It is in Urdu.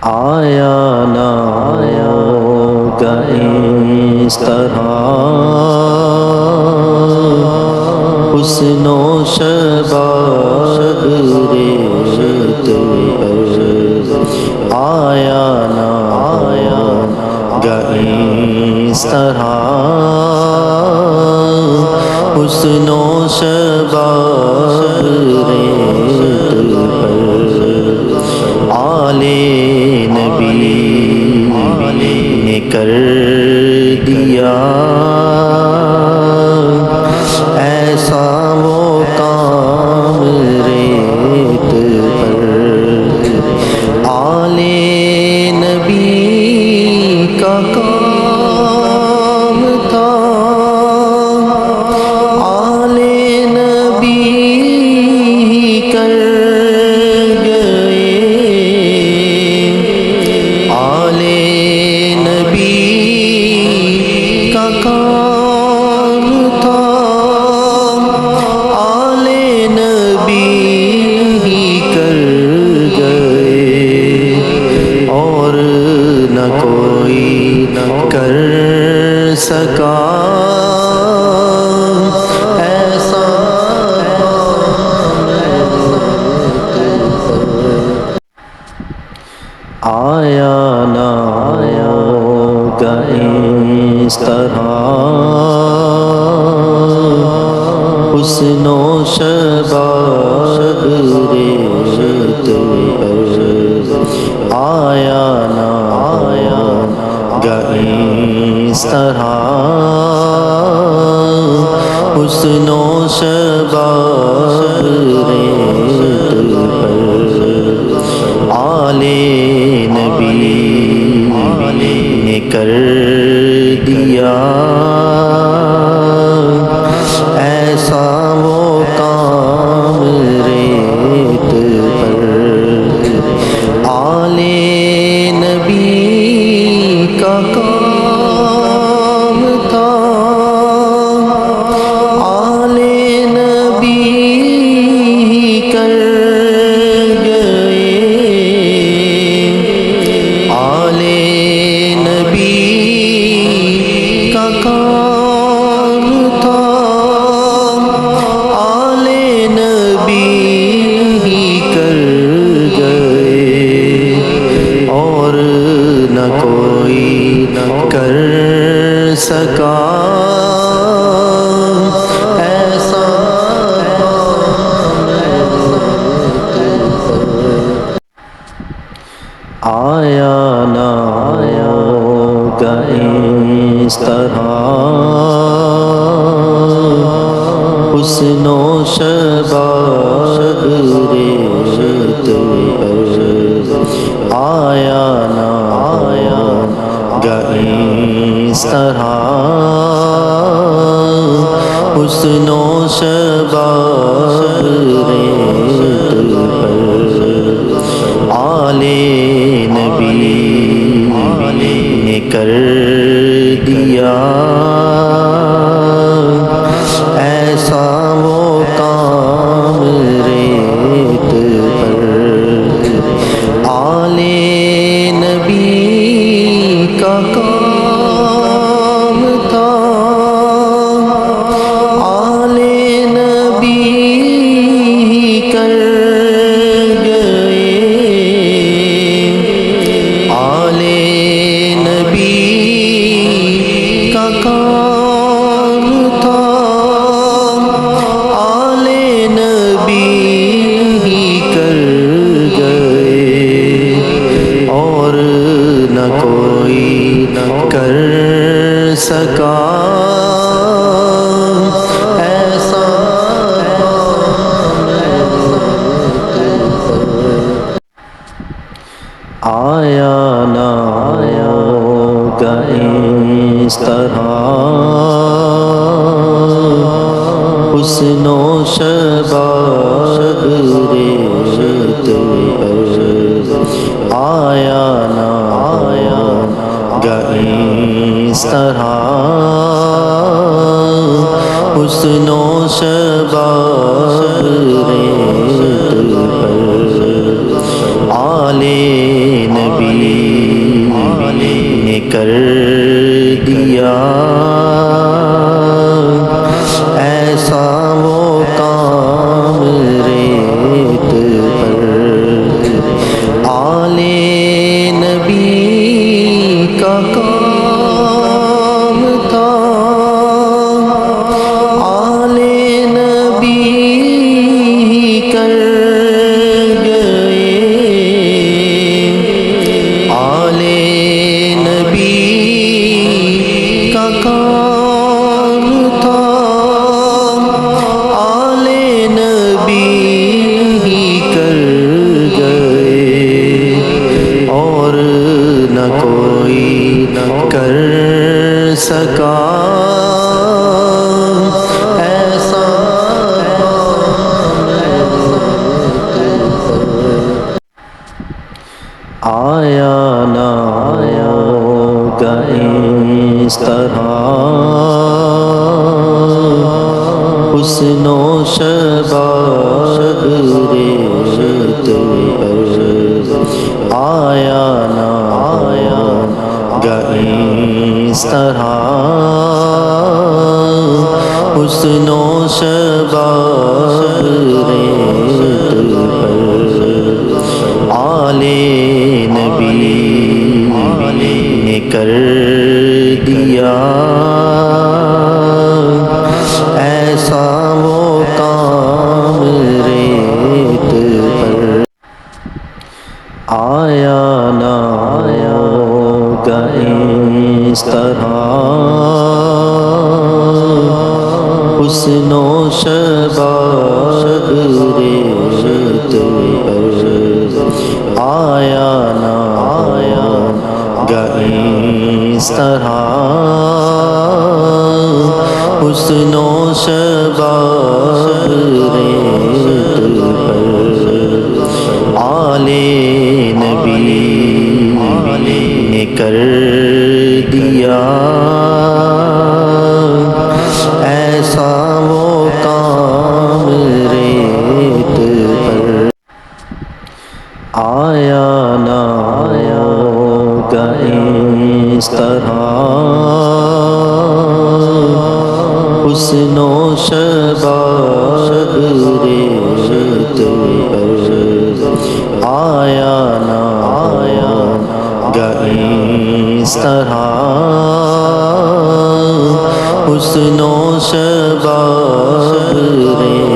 آیا نہ ہوگا اس طرح حسن و شباب ریت پر آیا نہ ہوگا اس طرح حسن و شباب ریت پر آل نبی نے کر دیا ایسا وہ کام ریت پر آل نبی کا کام تھا آل نبی کر کر سکا ایسا آیا نہ ہوگا اس طرح حسن و شباب ریت پر آیا نہ اس طرح حسن و شباب ریت پر آل نبی نے کر دیا ایسا وہ کام ریت پر آل نبی کا کام تھا آل نبی کر گئے آل نبی کا کام تھا آل نبی کر گئے اور نہ کوئی کر سکا ایسا آیا نہ ہوگا اس طرح حسن و شباب ریت پر آیا نہ ہوگا اس طرح حسن و شباب ریت پر آل نبی نے کر دیا ایسا وہ کام ریت پر آل نبی کا کام تھا آل نبی کر گئے آل نبی کا کام تھا آل نبی کر گئے اور نہ کوئی کر سکا ایسا آیا نہ ہوگا اس طرح حسن و شباب ریت پر آیا نہ ہوگا اس طرح حسن و شباب ریت پر آل نبی آیا نہ ہوگا اس طرح حسن و شباب ریت پر آیا نہ ہوگا اس طرح حسن و شباب ریت پر آل نبی نے کر دیا ایسا وہ کام ریت پر آیا نہ ہوگا اس طرح حسن و شباب ریت پر آیا نہ ہوگا اس طرح حسن و شباب ریت پر آل نبی نے کر دیا ایسا وہ کام ریت پر آیا نہ ہوگا اس طرح حسن و شباب ریت پر آیا نہ ہوگا اس طرح حسن و شباب ریت